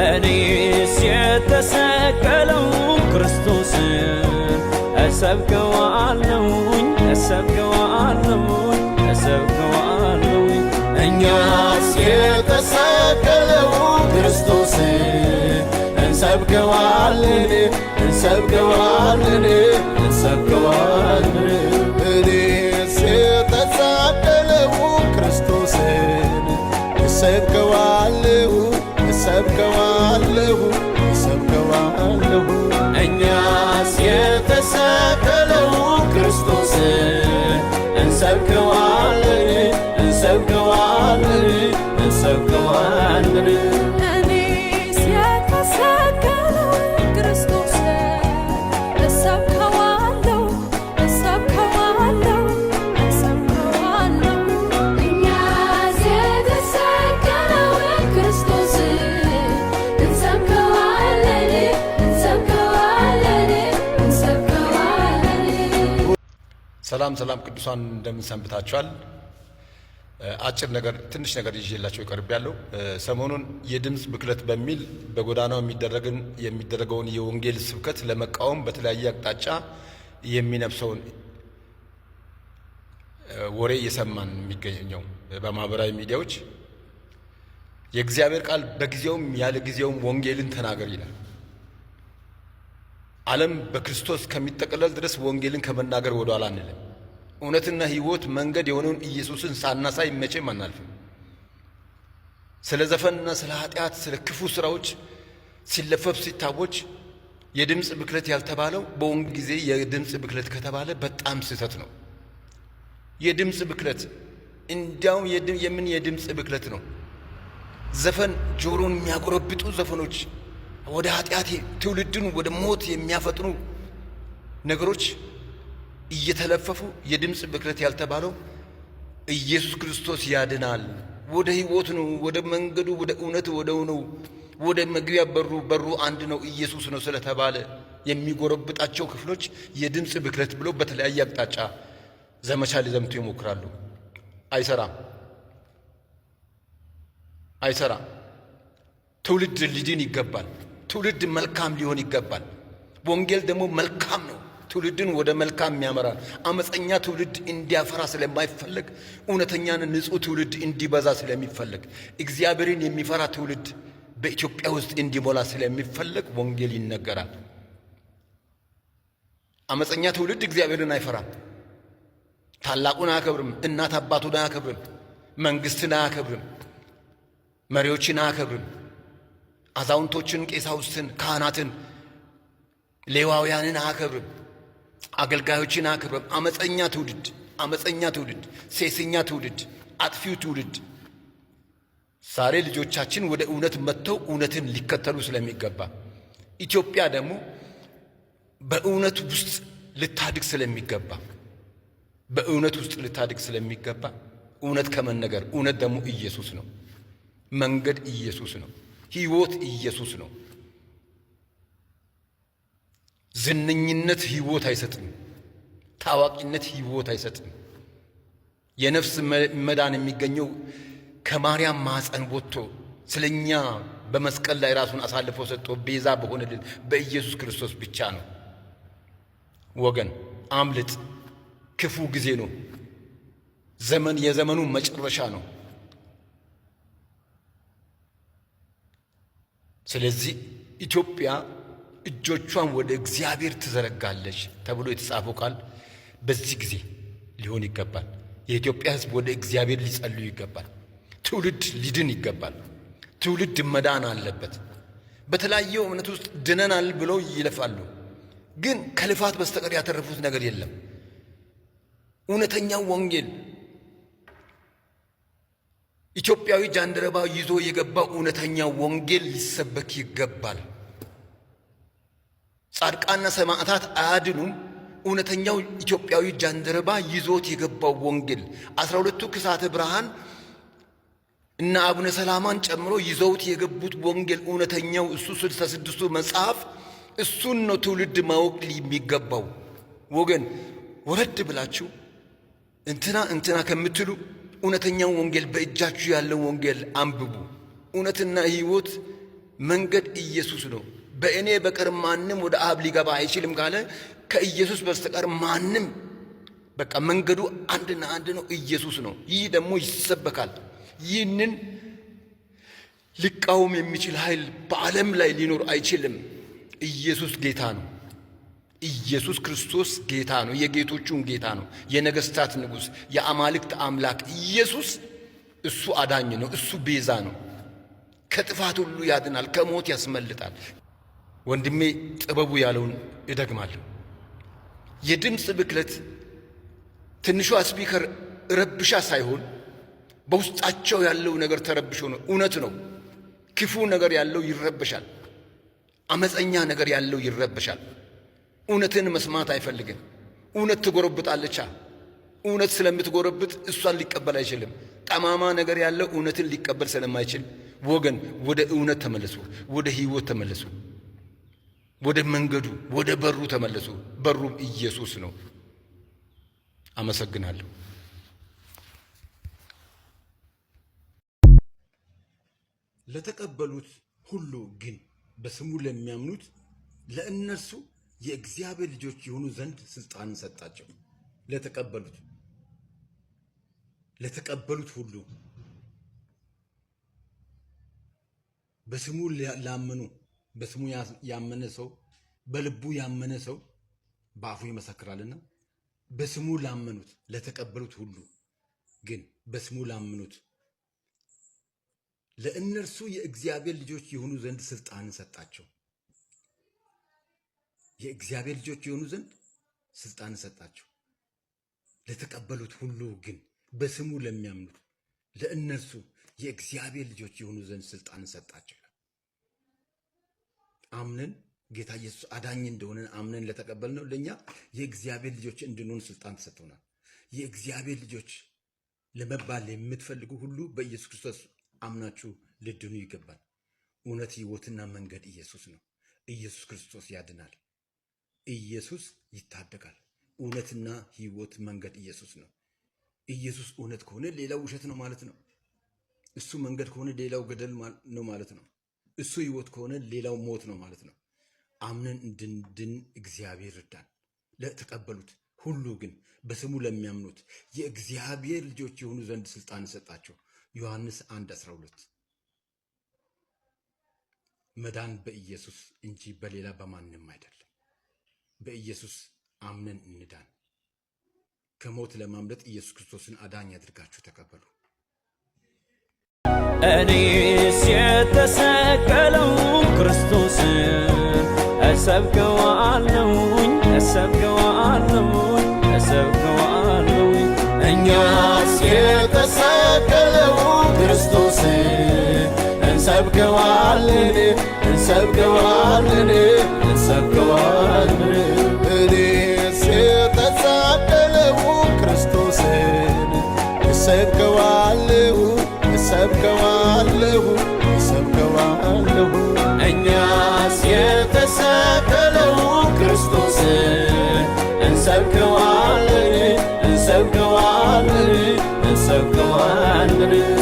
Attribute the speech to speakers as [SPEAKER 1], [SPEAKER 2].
[SPEAKER 1] እኔስ የተሰቀለው ክርስቶስን እሰብከዋለሁኝ እሰብከዋለሁኝ እሰብከዋለሁኝ። እኛስ የተሰቀለው ክርስቶስን እንሰብከዋለን እንሰብከዋለን እንሰብከዋለን።
[SPEAKER 2] እኔስ የተሰቀለው ክርስቶስን እሰብከዋለሁ እሰብከዋለሁ እሰብከዋለሁ።
[SPEAKER 1] እኛስ የተሰቀለው ክርስቶስን እንሰብከዋለን እንሰብከዋለን እንሰብከዋለን።
[SPEAKER 3] እኔስ የተሰቀለው ክርስቶስን እሰብከዋለሁ እሰብከዋለሁ እሰብከዋለሁ።
[SPEAKER 4] እኛስ የተሰቀለው ክርስቶስን እንሰብከዋለን እንሰብከዋለን እንሰብከዋለን።
[SPEAKER 2] ሰላም ሰላም ቅዱሳን እንደምን ሰንብታችኋል? አጭር ነገር ትንሽ ነገር ይዤላችሁ ቀርቤያለሁ። ሰሞኑን የድምጽ ብክለት በሚል በጎዳናው የሚደረገውን የወንጌል ስብከት ለመቃወም በተለያየ አቅጣጫ የሚነፍሰውን ወሬ እየሰማን የሚገኘው በማህበራዊ ሚዲያዎች የእግዚአብሔር ቃል በጊዜውም ያለ ጊዜውም ወንጌልን ተናገር ይላል። ዓለም በክርስቶስ ከሚጠቀለል ድረስ ወንጌልን ከመናገር ወደ ኋላ አንልም። እውነትና ሕይወት መንገድ የሆነውን ኢየሱስን ሳናሳይ መቼም አናልፍም። ስለ ዘፈንና ስለ ኃጢአት ስለ ክፉ ስራዎች ሲለፈፍ ሲታወጅ የድምጽ ብክለት ያልተባለው በወንጌል ጊዜ የድምጽ ብክለት ከተባለ በጣም ስህተት ነው። የድምጽ ብክለት እንዲያውም የምን የድምጽ ብክለት ነው? ዘፈን ጆሮን የሚያጎረብጡ ዘፈኖች ወደ ኃጢአት ትውልድን ወደ ሞት የሚያፈጥኑ ነገሮች እየተለፈፉ የድምጽ ብክለት ያልተባለው ኢየሱስ ክርስቶስ ያድናል፣ ወደ ሕይወት ነው፣ ወደ መንገዱ፣ ወደ እውነት፣ ወደ መግቢያ በሩ አንድ ነው ኢየሱስ ነው ስለተባለ የሚጎረብጣቸው ክፍሎች የድምጽ ብክለት ብለው በተለያየ አቅጣጫ ዘመቻ ሊዘምቱ ይሞክራሉ። አይሰራም አይሰራም። ትውልድ ሊድን ይገባል። ትውልድ መልካም ሊሆን ይገባል። ወንጌል ደግሞ መልካም ነው። ትውልድን ወደ መልካም የሚያመራ አመፀኛ ትውልድ እንዲያፈራ ስለማይፈለግ እውነተኛን ንጹህ ትውልድ እንዲበዛ ስለሚፈለግ እግዚአብሔርን የሚፈራ ትውልድ በኢትዮጵያ ውስጥ እንዲሞላ ስለሚፈለግ ወንጌል ይነገራል። አመፀኛ ትውልድ እግዚአብሔርን አይፈራም። ታላቁን አያከብርም። እናት አባቱን አያከብርም። መንግስትን አያከብርም። መሪዎችን አያከብርም። አዛውንቶችን፣ ቄሳውስትን፣ ካህናትን፣ ሌዋውያንን አያከብርም። አገልጋዮችን አያከብርም። አመፀኛ ትውልድ፣ ሴሰኛ ትውልድ፣ አጥፊው ትውልድ። ዛሬ ልጆቻችን ወደ እውነት መጥተው እውነትን ሊከተሉ ስለሚገባ ኢትዮጵያ ደግሞ በእውነት ውስጥ ልታድግ ስለሚገባ እውነት ከመነገር እውነት ደግሞ ኢየሱስ ነው። መንገድ ኢየሱስ ነው። ሕይወት ኢየሱስ ነው። ዝነኝነት ሕይወት አይሰጥም። ታዋቂነት ሕይወት አይሰጥም። የነፍስ መዳን የሚገኘው ከማርያም ማኅፀን ወጥቶ ስለኛ በመስቀል ላይ ራሱን አሳልፎ ሰጥቶ ቤዛ በሆነልን በኢየሱስ ክርስቶስ ብቻ ነው። ወገን አምልጥ። ክፉ ጊዜ ነው። የዘመኑ መጨረሻ ነው። ስለዚህ ኢትዮጵያ እጆቿን ወደ እግዚአብሔር ትዘረጋለች ተብሎ የተጻፈው ቃል በዚህ ጊዜ ሊሆን ይገባል። የኢትዮጵያ ሕዝብ ወደ እግዚአብሔር ሊጸልዩ ይገባል። ትውልድ ሊድን ይገባል። ትውልድ መዳን አለበት። በተለያየው እምነት ውስጥ ድነናል ብለው ይለፋሉ፣ ግን ከልፋት በስተቀር ያተረፉት ነገር የለም። እውነተኛው ወንጌል ኢትዮጵያዊ ጃንደረባ ይዞ የገባው እውነተኛው ወንጌል ሊሰበክ ይገባል። ጻድቃንና ሰማዕታት አያድኑም። እውነተኛው ኢትዮጵያዊ ጃንደረባ ይዞት የገባው ወንጌል 12ቱ ክሳተ ብርሃን እና አቡነ ሰላማን ጨምሮ ይዘውት የገቡት ወንጌል እውነተኛው እሱ 66ቱ መጽሐፍ እሱን ነው ትውልድ ማወቅ የሚገባው። ወገን ወረድ ብላችሁ እንትና ከምትሉ እውነተኛው ወንጌል በእጃችሁ ያለው ወንጌል አንብቡ። እውነትና ሕይወት መንገድ ኢየሱስ ነው። በእኔ በቀር ማንም ወደ አብ ሊገባ አይችልም ካለ ከኢየሱስ በስተቀር ማንም በቃ መንገዱ አንድና አንድ ነው፣ ኢየሱስ ነው። ይህ ደግሞ ይሰበካል። ይህንን ሊቃወም የሚችል ኃይል በዓለም ላይ ሊኖር አይችልም። ኢየሱስ ጌታ ነው። ኢየሱስ ክርስቶስ ጌታ ነው። የጌቶቹም ጌታ ነው። የነገሥታት ንጉሥ፣ የአማልክት አምላክ ኢየሱስ እሱ አዳኝ ነው። እሱ ቤዛ ነው። ከጥፋት ሁሉ ያድናል፣ ከሞት ያስመልጣል። ወንድሜ ጥበቡ ያለውን እደግማለሁ። የድምፅ ብክለት ትንሿ ስፒከር ረብሻ ሳይሆን በውስጣቸው ያለው ነገር ተረብሾ ነው። እውነት ነው። ክፉ ነገር ያለው ይረበሻል። አመፀኛ ነገር ያለው ይረበሻል። እውነትን መስማት አይፈልግም። እውነት ትጎረብጣለቻ። እውነት ስለምትጎረብጥ እሷን ሊቀበል አይችልም። ጠማማ ነገር ያለው እውነትን ሊቀበል ስለማይችል ወገን ወደ እውነት ተመለሱ፣ ወደ ሕይወት ተመለሱ፣ ወደ መንገዱ ወደ በሩ ተመለሱ። በሩም ኢየሱስ ነው። አመሰግናለሁ።
[SPEAKER 5] ለተቀበሉት ሁሉ ግን በስሙ ለሚያምኑት ለእነርሱ የእግዚአብሔር ልጆች የሆኑ ዘንድ ስልጣንን ሰጣቸው። ለተቀበሉት ሁሉ በስሙ ላመኑ፣ በስሙ ያመነ ሰው በልቡ ያመነ ሰው በአፉ ይመሰክራልና በስሙ ላመኑት ለተቀበሉት ሁሉ ግን በስሙ ላመኑት ለእነርሱ የእግዚአብሔር ልጆች የሆኑ ዘንድ ስልጣንን ሰጣቸው። የእግዚአብሔር ልጆች የሆኑ ዘንድ ስልጣንን ሰጣቸው። ለተቀበሉት ሁሉ ግን በስሙ ለሚያምኑት ለእነርሱ የእግዚአብሔር ልጆች የሆኑ ዘንድ ስልጣንን ሰጣቸው። አምነን ጌታ ኢየሱስ አዳኝ እንደሆነ አምነን ለተቀበልነው ለኛ የእግዚአብሔር ልጆች እንድንሆን ስልጣን ተሰጥቶናል። የእግዚአብሔር ልጆች ለመባል የምትፈልጉ ሁሉ በኢየሱስ ክርስቶስ አምናችሁ ልድኑ ይገባል። እውነት፣ ሕይወትና መንገድ ኢየሱስ ነው። ኢየሱስ ክርስቶስ ያድናል። ኢየሱስ ይታደጋል። እውነትና ሕይወት መንገድ ኢየሱስ ነው። ኢየሱስ እውነት ከሆነ ሌላው ውሸት ነው ማለት ነው። እሱ መንገድ ከሆነ ሌላው ገደል ነው ማለት ነው። እሱ ሕይወት ከሆነ ሌላው ሞት ነው ማለት ነው። አምነን እንድንድን እግዚአብሔር ይርዳን። ለተቀበሉት ሁሉ ግን በስሙ ለሚያምኑት የእግዚአብሔር ልጆች የሆኑ ዘንድ ስልጣን ሰጣቸው። ዮሐንስ 1:12 መዳን በኢየሱስ እንጂ በሌላ በማንም አይደለም። በኢየሱስ አምነን እንዳን። ከሞት ለማምለጥ ኢየሱስ ክርስቶስን አዳኝ አድርጋችሁ ተቀበሉ።
[SPEAKER 1] እኔስ የተሰቀለው ክርስቶስን እሰብከዋለሁኝ፣ እሰብከዋለሁኝ፣ እሰብከዋለሁኝ። እኛስ የተሰቀለው ክርስቶስን እንሰብከዋለን፣ እንሰብከዋለን፣ እንሰብከዋለን።
[SPEAKER 6] እኔስ የተሰቀለው ክርስቶስን እሰብከዋለሁ፣ እሰብከዋለሁ፣ እሰብከዋለሁ።
[SPEAKER 1] እኛስ የተሰቀለው ክርስቶስን እንሰብከዋለን፣ እንሰብከዋለን፣ እንሰብከዋለን።